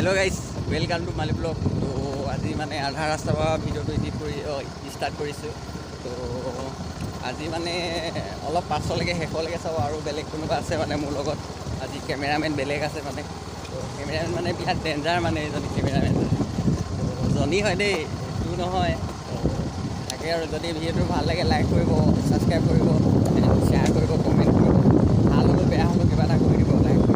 Hello guys welcome to माली blog. तो आज माने आधा रास्ता भिडिओ एडिट स्टार्ट करिছোঁ। तो आज माने अलप पाछলৈকে শেষলৈকে চাব আৰু বেলেগ কোনোবা আছে মানে মোৰ লগত। আজি কেমেৰামেন বেলেগ আছে মানে। তো কেমেৰামেন মানে বিৰাট ডেঞ্জাৰ মানে এজনী কেমেৰামেন। তো জনী হয় দেই, এইটো নহয়। তাকে আৰু যদি ভিডিঅ'টো ভাল লাগে লাইক কৰিব, ছাবস্ক্ৰাইব কৰিব, শ্বেয়াৰ কৰিব, কমেণ্ট কৰিব। ভাল হ'লেও বেয়া হ'লেও কিবা এটা কৰি দিব, লাইক কৰিব।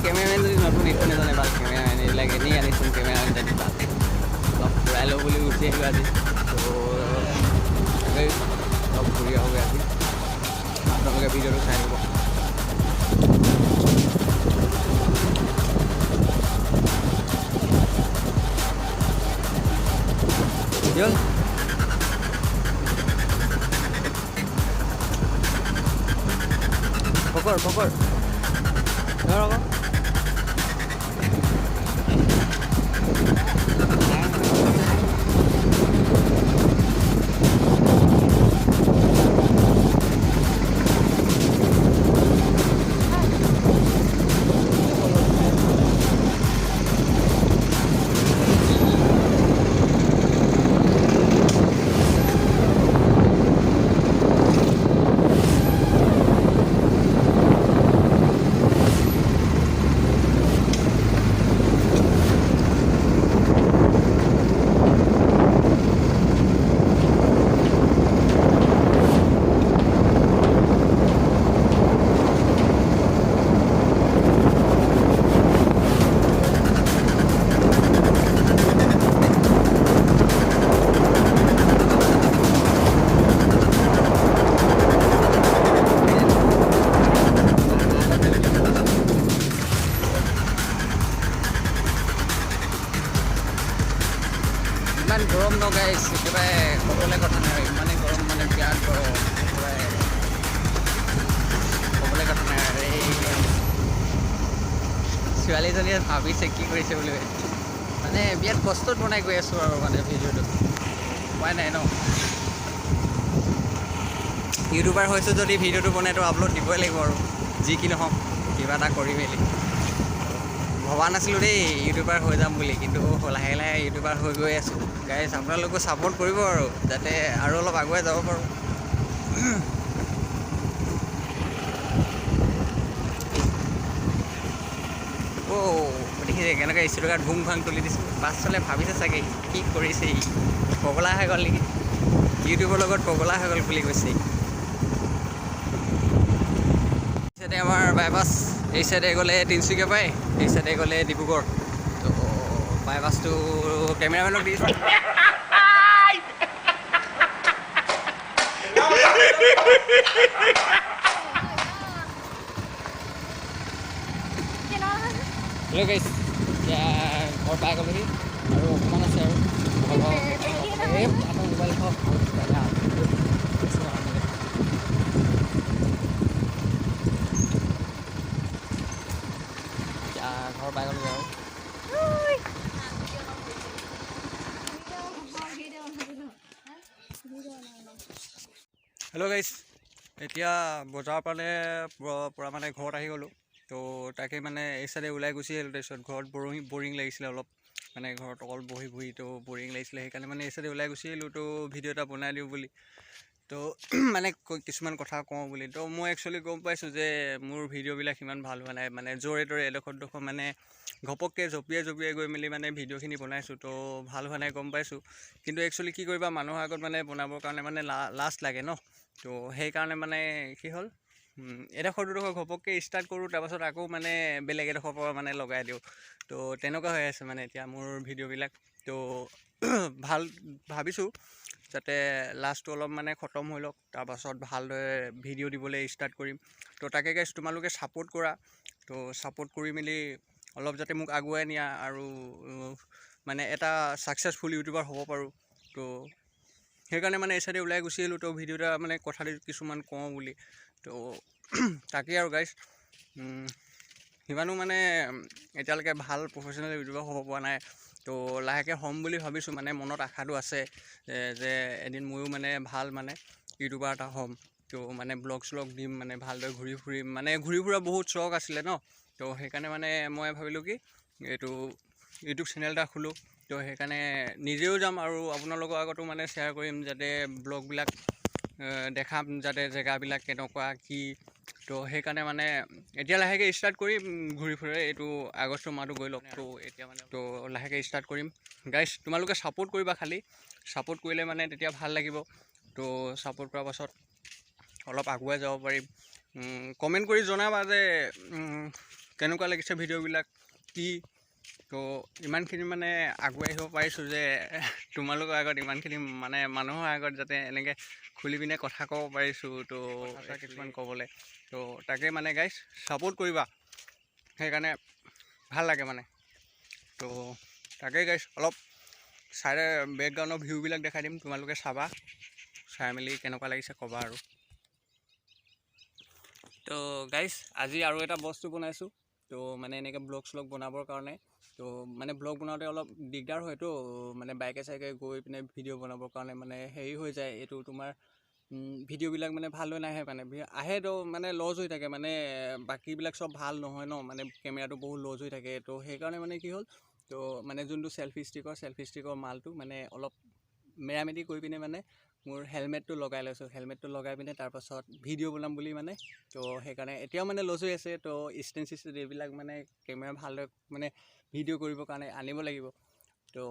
कैमरामैन जो नतुन इतना नाजाने बाल कैमरामैन এইবিলাক এনেই আনিছোঁ कैमरामैन যদি বাদ অলপ ফুৰাই লওঁ বুলি উঠি আহিলোঁ আজি। তো অলপ ঘূৰি আহোঁগৈ আজি, আপোনালোকে ভিডিঅ'টো চাই দিব। Yun. Pokor. Ano ako? ইমান গৰম ন গাইছ, একেবাৰে ক'বলৈ কথা নাই। ইমানেই গৰম মানে বিৰাট গৰম, একেবাৰে ক'বলৈ কথা নাই। এই ছোৱালীজনীয়ে ভাবিছে কি কৰিছে বুলি, মানে বিৰাট কষ্টত বনাই গৈ আছোঁ আৰু মানে ভিডিঅ'টো। উপায় নাই ন, ইউটিউবাৰ হৈছোঁ যদি ভিডিঅ'টো বনাইতো আপলোড দিবই লাগিব আৰু যি কি নহওক কিবা এটা কৰি মেলি। ভবা নাছিলোঁ দেই ইউটিউবাৰ হৈ যাম বুলি, কিন্তু লাহে লাহে ইউটিউবাৰ হৈ গৈ আছোঁ। গাইজ আপোনালোকেও ছাপোৰ্ট কৰিব আৰু যাতে আৰু অলপ আগুৱাই যাব পাৰোঁ। দেখিছে কেনেকৈ ষ্টুডিঅ'ত ভুং ভাং তুলি দিছোঁ। পাছফালে ভাবিছে চাগে কি কৰিছে, পগলা হৈ গ'ল নেকি, ইউটিউবৰ লগত পগলা হৈ গ'ল বুলি কৈছে। চাইডে আমাৰ বাইপাছ, এই চাইডে গ'লে তিনিচুকীয়া পায়, এই চাইডে গ'লে ডিব্ৰুগড়। তো বাইপাছটো কেমেৰামেনক দিছোঁ। হেল্ল' গাইছ, এতিয়া ঘৰ পাই গ'লোহি আৰু অকণমান আছে আৰু মোবাইল হওক ঘৰ পাই গ'লো আৰু হেল্ল' গাইছ, এতিয়া বজাৰৰ পৰা মানে ঘৰত আহি গ'লোঁ। তো তাকে মানে এই চাইডে ওলাই গুচি আহিলোঁ। তাৰপিছত ঘৰত বৰিং লাগিছিলে অলপ, মানে ঘৰত অকল বহি তো বৰিং লাগিছিলে, সেইকাৰণে মানে এই চাইডে ওলাই গুচি আহিলোঁ। তো ভিডিঅ' এটা বনাই দিওঁ বুলি, তো মানে কিছুমান কথা কওঁ বুলি। তো মই একচুৱেলি গম পাইছোঁ যে মোৰ ভিডিঅ'বিলাক সিমান ভাল হোৱা নাই, মানে য'ৰে ত'ৰে এডোখৰ মানে ঘপককৈ জঁপিয়াই গৈ মেলি মানে ভিডিঅ'খিনি বনাইছোঁ। তো ভাল হোৱা নাই গম পাইছোঁ, কিন্তু একচুৱেলি কি কৰিবা, মানুহৰ আগত মানে বনাবৰ কাৰণে মানে লাজ লাগে ন। তো সেইকাৰণে মানে কি হ'ল, এডোখৰ ঘপককৈ ষ্টাৰ্ট কৰোঁ, তাৰপাছত আকৌ মানে বেলেগ এডোখৰৰ পৰা মানে লগাই দিওঁ। তো তেনেকুৱা হৈ আছে মানে এতিয়া মোৰ ভিডিঅ'বিলাক। তো ভাল ভাবিছোঁ যাতে লাষ্টটো অলপ মানে খতম হৈ লওক, তাৰপাছত ভালদৰে ভিডিঅ' দিবলৈ ষ্টাৰ্ট কৰিম। তো তাকে গাইছ তোমালোকে ছাপোৰ্ট কৰা, তো ছাপোৰ্ট কৰি মেলি অলপ যাতে মোক আগুৱাই নিয়া আৰু মানে এটা ছাকচেছফুল ইউটিউবাৰ হ'ব পাৰোঁ। তো সেইকাৰণে মানে এই চাইডে ওলাই গুচি আহিলোঁ। তো ভিডিঅ' এটা মানে কথা কিছুমান কওঁ বুলি। তো তাকেই আৰু গাইজ, সিমানো মানে এতিয়ালৈকে ভাল প্ৰফেশ্যনেল ইউটিউবাৰ হ'ব পৰা নাই। তো লাহেকৈ হ'ম বুলি ভাবিছোঁ, মানে মনত আশাটো আছে যে এদিন ময়ো মানে ভাল মানে ইউটিউবাৰ এটা হ'ম। তো মানে ব্লগ শ্লগ দিম, মানে ভালদৰে ঘূৰি ফুৰিম, মানে ঘূৰি ফুৰা বহুত চখ আছিলে ন। তো সেইকাৰণে মানে মই ভাবিলোঁ কি এইটো ইউটিউব চেনেল এটা খোলোঁ। তো সেইকাৰণে নিজেও যাম আৰু আপোনালোকৰ আগতো মানে শ্বেয়াৰ কৰিম, যাতে ব্লগবিলাক দেখাম, যাতে জেগাবিলাক কেনেকুৱা কি। তো সেইকাৰণে মানে এতিয়া লাহেকৈ ষ্টাৰ্ট কৰিম ঘূৰি ফুৰে। এইটো আগষ্ট মাহটো গৈ লওক, তো এতিয়া মানে তো লাহেকৈ ষ্টাৰ্ট কৰিম। গাইজ তোমালোকে ছাপোৰ্ট কৰিবা, খালি ছাপোৰ্ট কৰিলে মানে তেতিয়া ভাল লাগিব। তো ছাপোৰ্ট কৰাৰ পাছত অলপ আগুৱাই যাব পাৰিম। কমেণ্ট কৰি জনাবা যে কেনেকুৱা লাগিছে ভিডিঅ'বিলাক কি। তো ইমানখিনি মানে আগুৱাই আহিব পাৰিছোঁ যে তোমালোকৰ আগত ইমানখিনি মানে মানুহৰ আগত যাতে এনেকৈ খুলি পিনে কথা ক'ব পাৰিছোঁ। তো কথা কিছুমান ক'বলৈ, তো তাকে মানে গাইজ ছাপোৰ্ট কৰিবা, সেইকাৰণে ভাল লাগে মানে। তো তাকেই গাইজ অলপ চাইডে বেকগ্ৰাউণ্ডৰ ভিউবিলাক দেখাই দিম, তোমালোকে চাবা, চাই মেলি কেনেকুৱা লাগিছে ক'বা আৰু। তো গাইজ আজি আৰু এটা বস্তু বনাইছোঁ। তো মানে এনেকৈ ব্লগ শ্লগ বনাবৰ কাৰণে। তো মানে ব্লগ বনাওঁতে অলপ দিগদাৰ হয়তো, মানে বাইকে চাইকে গৈ পিনে ভিডিঅ' বনাবৰ কাৰণে মানে হেৰি হৈ যায়, এইটো তোমাৰ ভিডিঅ'বিলাক মানে ভালদৰে নাহে, মানে আহে তো মানে লছ হৈ থাকে, মানে বাকীবিলাক চব ভাল নহয় ন, মানে কেমেৰাটো বহুত লছ হৈ থাকে। তো সেইকাৰণে মানে কি হ'ল, তো মানে যোনটো চেল্ফি ষ্টিকৰ মালটো মানে অলপ মেৰামেতি কৰি পিনে মানে মোৰ হেলমেটটো লগাই লৈছোঁ। হেলমেটটো লগাই পিনে তাৰপাছত ভিডিঅ' বনাম বুলি মানে। তো সেইকাৰণে এতিয়াও মানে লছ হৈ আছে। তো ষ্টেণ্ড চিষ্টেণ্ড এইবিলাক মানে কেমেৰা ভালদৰে মানে ভিডিঅ' কৰিবৰ কাৰণে আনিব লাগিব। তো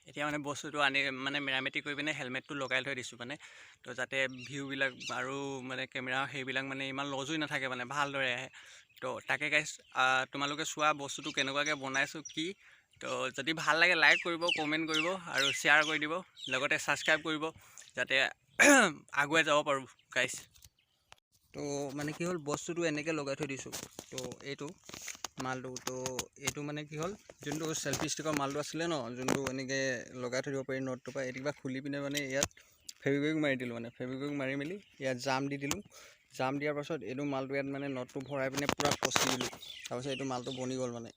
এতিয়া মানে বস্তুটো আনি মানে মেৰামেতি কৰি পিনে হেলমেটটো লগাই থৈ দিছোঁ মানে। তো যাতে ভিউবিলাক আৰু মানে কেমেৰা সেইবিলাক মানে ইমান লছ হৈ নাথাকে, মানে ভালদৰে আহে। তো তাকে গাইজ তোমালোকে চোৱা বস্তুটো কেনেকুৱাকৈ বনাইছোঁ কি। তো যদি ভাল লাগে লাইক কৰিব, কমেণ্ট কৰিব আৰু শ্বেয়াৰ কৰি দিব, লগতে ছাবস্ক্ৰাইব কৰিব, যাতে আগুৱাই যাব পাৰোঁ গাইজ। তো মানে কি হ'ল, বস্তুটো এনেকৈ লগাই থৈ দিছোঁ। তো এইটো মালটো, তো এইটো মানে কি হ'ল, যোনটো চেল্ফি ষ্টিকৰ মালটো আছিলে ন, যোনটো এনেকৈ লগাই থৈ দিব পাৰি নটটোৰ পৰা, এইটো কিবা খুলি পিনে মানে ইয়াত ফেব্ৰিকুইক মাৰি দিলোঁ, মানে ফেব্ৰিকুইক মাৰি মেলি ইয়াত জাম দি দিলোঁ। জাম দিয়াৰ পাছত এইটো মালটো ইয়াত মানে নটটো ভৰাই পিনে পূৰা ফচি দিলোঁ। তাৰপাছত এইটো মালটো বনি গ'ল মানে।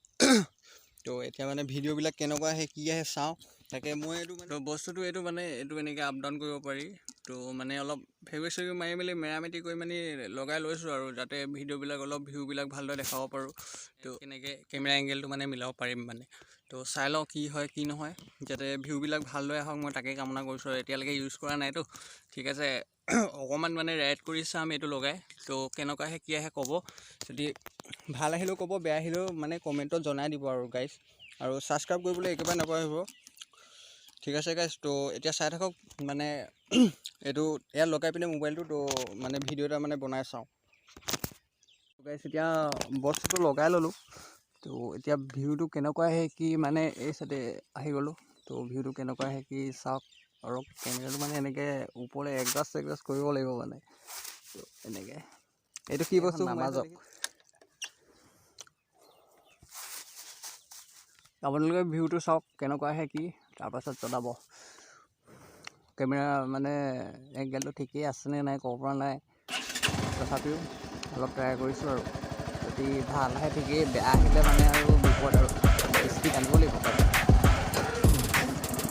তো এতিয়া মানে ভিডিঅ'বিলাক কেনেকুৱা আহে কি আহে চাওঁ। তাকে মই এইটো মানে বস্তুটো এইটো মানে এইটো এনেকৈ আপ ডাউন কৰিব পাৰি। তো মানে অলপ ফেব্ৰিক চেব্ৰিক মাৰি মেলি মেৰামেতি কৰি মানে লগাই লৈছোঁ আৰু, যাতে ভিডিঅ'বিলাক অলপ ভিউবিলাক ভালদৰে দেখাব পাৰোঁ। তো এনেকৈ কেমেৰা এংগেলটো মানে মিলাব পাৰিম মানে। তো চাই লওঁ কি হয় কি নহয়, যাতে ভিউবিলাক ভালদৰে আহক, মই তাকেই কামনা কৰিছোঁ। আৰু এতিয়ালৈকে ইউজ কৰা নাইতো, ঠিক আছে অকণমান মানে ৰাইড কৰি চাম এইটো লগাই। তো কেনেকুৱা আহে কি আহে ক'ব, যদি ভাল আহিলেও ক'ব, বেয়া আহিলেও মানে কমেণ্টত জনাই দিব আৰু গাইজ। আৰু ছাবস্ক্ৰাইব কৰিবলৈ একেবাৰে নাপাহৰিব, ঠিক আছে গাইজ। তো এতিয়া চাই থাকক, মানে এইটো ইয়াত লগাই পিনে মোবাইলটো তো মানে ভিডিঅ' এটা মানে বনাই চাওঁ গাইজ। এতিয়া বস্তুটো লগাই ল'লোঁ। তো এতিয়া ভিউটো কেনেকুৱা আহে কি, মানে এই চাইডে আহি গ'লোঁ। তো ভিউটো কেনেকুৱা আহে কি চাওক। আৰু কেমেৰাটো মানে এনেকৈ ওপৰলৈ এডজাষ্ট কৰিব লাগিব মানে। তো এনেকৈ এইটো কি বস্তু নামাজক, আপোনালোকে ভিউটো চাওক কেনেকুৱা আহে কি, তাৰপাছত জনাব। কেমেৰা মানে এংগেলটো ঠিকেই আছেনে নাই ক'ব পৰা নাই, তথাপিও অলপ ট্ৰাই কৰিছোঁ আৰু। যদি ভাল আহে ঠিকেই, বেয়া আহিলে মানে আৰু বিপদ আৰু, ষ্টিক আনিব লাগিব তাত।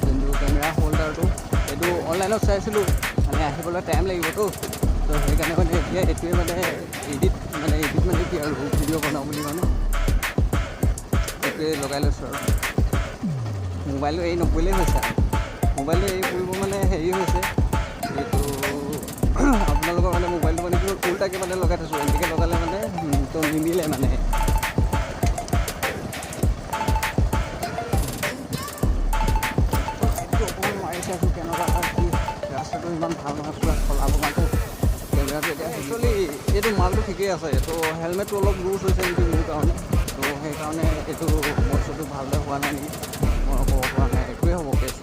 যোনটো কেমেৰা হোল্ডাৰটো এইটো অনলাইনত চাইছিলোঁ, মানে আহিবলৈ টাইম লাগিবতো। তো সেইকাৰণে মানে এতিয়া এইটোৱে মানে এডিট মানে কি আৰু ভিডিঅ' বনাওঁ বুলি মানে এইটোৱে লগাই লৈছোঁ আৰু। মোবাইলটো এৰি নপৰিলেই হৈছে আৰু, মোবাইলটো এৰি পৰিব মানে হেৰি হৈছে এইটো আপোনালোকৰ মানে মোবাইলটো মানে কি উল্টাকৈ মানে লগাই থৈছোঁ। এনেকৈ লগালে মানে তো নিমিলে মানে। এইটো অকণমান মাৰি চাইছোঁ কেনেকুৱা কি, ৰাস্তাটো ইমান ভাল নহয়, পূৰা চলাব কাৰণেও কেমেৰাটো এতিয়া একচুৱেলি এইটো মালটো ঠিকেই আছে। তো হেলমেটটো অলপ লুজ হৈছে নেকি মোৰ কাৰণে, তো সেইকাৰণে এইটো বস্তুটো ভালদৰে হোৱা নাই নেকি মই ক'ব পৰা নাই, একোৱেই হ'ব কেছ।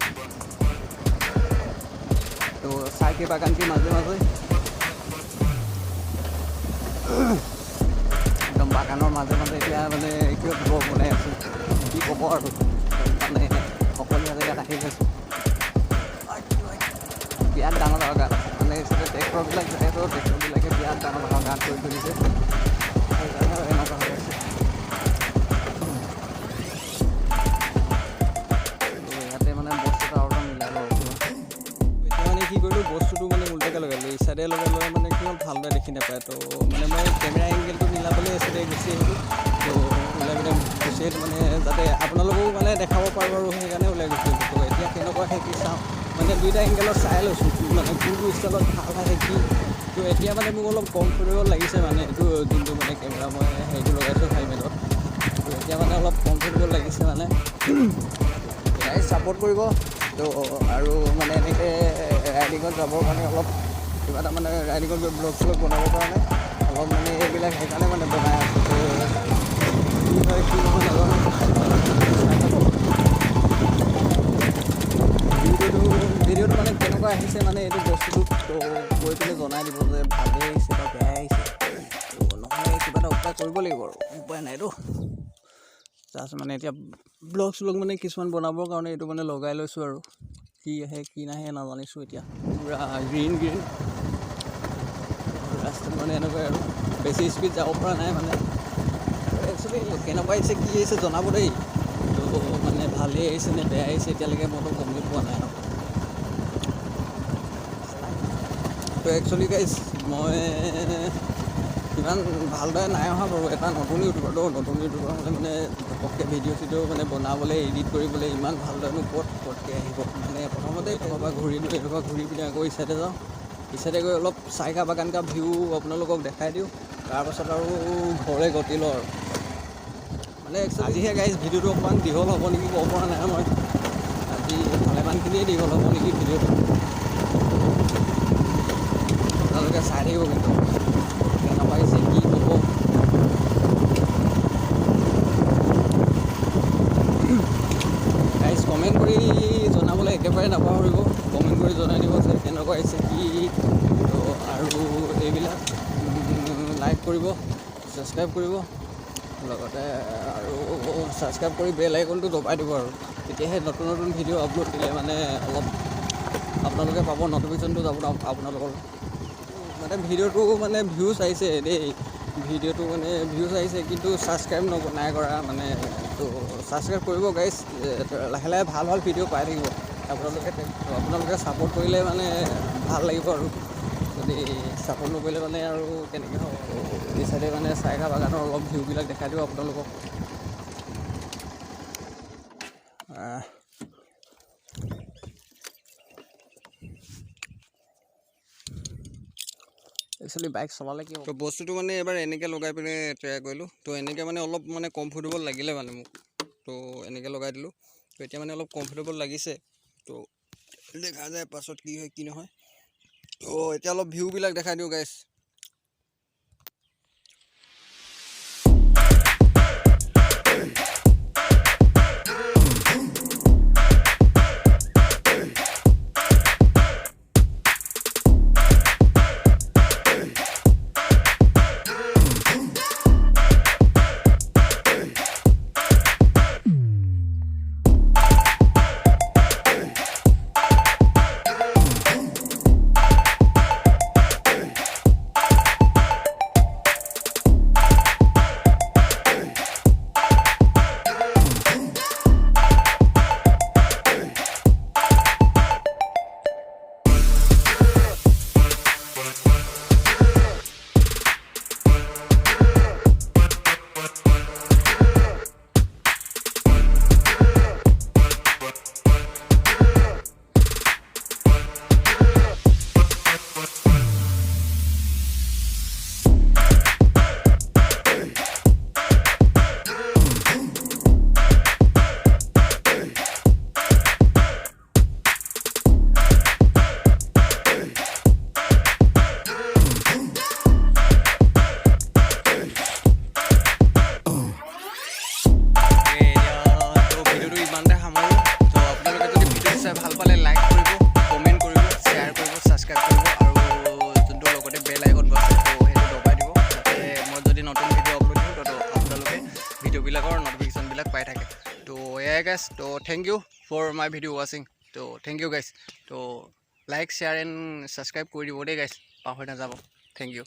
তো চাইকে বাগানকে মাজে মাজে একদম বাগানৰ মাজে মাজে এতিয়া মানে কিয় ব্লগ বনাই আছোঁ, কি ক'ব আৰু, মানে সকলোৱে জেগাত আহি গৈছোঁ। বিৰাট ডাঙৰ ডাঙৰ গাঁত আছে মানে ট্ৰেক্টৰবিলাক যায় তো ট্ৰেক্টৰবিলাকে বিৰাট ডাঙৰ ডাঙৰ গাঁত কৰি থৈ দিছে সেইকাৰণে এনেকুৱা হৈ আছে ইয়াতে মানে বস্তু এটা অৰ্ডাৰ মিলাই লওঁ এতিয়া মানে কি কৰিলোঁ বস্তুটো মানে উল্টাকৈ লগালোঁ এই চাইডে লগাই লৈ মানে কিমান ভালদৰে দেখি নাপায় তো মানে মই কেমেৰা এংগেলটো মিলাবলৈ এই চাইডে গুচি আহিলোঁ তো ওলাই পিনে গুচি আহিলোঁ মানে যাতে আপোনালোকেও মানে দেখাব পাৰোঁ আৰু সেইকাৰণে ওলাই গুচি আহিলোঁ তো এতিয়া কেনেকুৱা শিকি চাওঁ মানে দুইটা এংগেলত চাই লৈছোঁ মানে কোনটো ষ্টাইলত ভাল হয় কি তো এতিয়া মানে মোক অলপ কমফৰ্টেবল লাগিছে মানে এইটো যোনটো মানে কেমেৰা মই হেৰিটো লগাইছোঁ হেলমেটত তো এতিয়া মানে অলপ কমফৰ্টেবল লাগিছে মানে ছাপোৰ্ট কৰিব তো আৰু মানে এনেকৈ ৰাইডিঙত যাবৰ কাৰণে অলপ কিবা এটা মানে ৰাইডিঙত গৈ ব্লগ চলগ বনাবৰ কাৰণে অলপ মানে এইবিলাক সেইকাৰণে মানে বনাই আছোঁ তো কি হয় কি নহয় নাজানো ভিডিঅ'টো মানে কেনেকুৱা আহিছে মানে এইটো বস্তুটো তো কৈ পিনে জনাই দিব যে ভালেই আহিছে বা বেয়াই আহিছে তো নহ'লে কিবা এটা উপায় কৰিব লাগিব আৰু উপায় নাইতো জাষ্ট মানে এতিয়া ব্লগ চলগ মানে কিছুমান বনাবৰ কাৰণে এইটো মানে লগাই লৈছোঁ আৰু কি আহে কি নাহে নাজানিছোঁ এতিয়া পূৰা গ্ৰীণ ৰাস্তাত মানে এনেকুৱাই আৰু বেছি স্পীড যাব পৰা নাই মানে একচুৱেলি কেনেকুৱা আহিছে কি আহিছে জনাব দেই তো মানে ভালেই আহিছে নে বেয়া আহিছে এতিয়ালৈকে মইতো গমেই পোৱা নাই আৰু তো একচুৱেলি গাইজ মই ইমান ভালদৰে নাই অহা বাৰু এটা নতুন ইউটিউবাৰটো নতুন ইউটিউবাৰ হ'লে মানে ঘপককৈ ভিডিঅ' চিডিঅ' মানে বনাবলৈ এডিট কৰিবলৈ ইমান ভালদৰেনো ক'তকৈ আহিব মানে প্ৰথমতে এবাৰ ঘূৰিলোঁ এবাৰ ঘূৰি পিনে আকৌ ইচাইডে যাওঁ ইচাইডে গৈ অলপ চাইকা বাগানকা ভিউ আপোনালোকক দেখাই দিওঁ তাৰপাছত আৰু ঘৰলৈ গতি লওঁ আৰু মানে আজিহে গাইজ ভিডিঅ'টো অকণমান দীঘল হ'ব নেকি ক'ব পৰা নাই মই আজি ভালেমানখিনিয়ে দীঘল হ'ব নেকি ভিডিঅ'টো আপোনালোকে চাই থাকিব কিন্তু কেনেকুৱা আহিছে কি হ'ব গাইজ কমেণ্ট কৰি জনাবলৈ একেবাৰে নাপাহৰিব কমেণ্ট কৰি জনাই দিব যে কেনেকুৱা আহিছে কি তো আৰু এইবিলাক লাইক কৰিব ছাবস্ক্ৰাইব কৰিব লগতে আৰু ছাবস্ক্ৰাইব কৰি বেল আইকনটো দবাই দিব আৰু তেতিয়াহে নতুন নতুন ভিডিঅ' আপলোড দিলে মানে অলপ আপোনালোকে পাব নটিফিকেশ্যনটো যাব আপোনালোকৰ মানে ভিডিঅ'টো মানে ভিউজ আহিছে দেই ভিডিঅ'টো মানে ভিউজ আহিছে কিন্তু ছাবস্ক্ৰাইব নাই কৰা মানে তো ছাবস্ক্ৰাইব কৰিব গাইজ লাহে লাহে ভাল ভাল ভিডিঅ' পাই থাকিব আপোনালোকে ছাপোৰ্ট কৰিলে মানে ভাল লাগিব আৰু যদি ছাপোৰ্ট নকৰিলে মানে আৰু কেনেকৈ হ'ব এই চাইডে মানে চাইকা বাগানৰ অলপ ভিউবিলাক দেখাই দিব আপোনালোকক একচুৱেলি বাইক চলালে কি তো বস্তুটো মানে এবাৰ এনেকৈ লগাই পিনে ট্ৰাই কৰিলোঁ তো এনেকৈ মানে অলপ মানে কমফৰ্টেবল লাগিলে মানে মোক তো এনেকৈ লগাই দিলোঁ তো এতিয়া মানে অলপ কমফৰ্টেবল লাগিছে তো দেখা যায় পাছত কি হয় কি নহয় তো এতিয়া অলপ ভিউবিলাক দেখাই দিওঁ গাইজ ভাল পালে লাইক কৰিব কমেণ্ট কৰিব শ্বেয়াৰ কৰিব ছাবস্ক্ৰাইব কৰিব আৰু যোনটো লগতে বেল আইকন আছে তো সেইটো দবাই দিব যাতে মই যদি নতুন ভিডিঅ' আপলোড দিওঁ তো আপোনালোকে ভিডিঅ'বিলাকৰ নটিফিকেশ্যনবিলাক পাই থাকে তো এয়াই গাইজ তো thank you for my video' ৱাচিং তো থেংক ইউ গাইজ তো লাইক শ্বেয়াৰ এণ্ড ছাবস্ক্ৰাইব কৰি দিব দেই গাইছ, পাহৰি নাযাব। Thank U.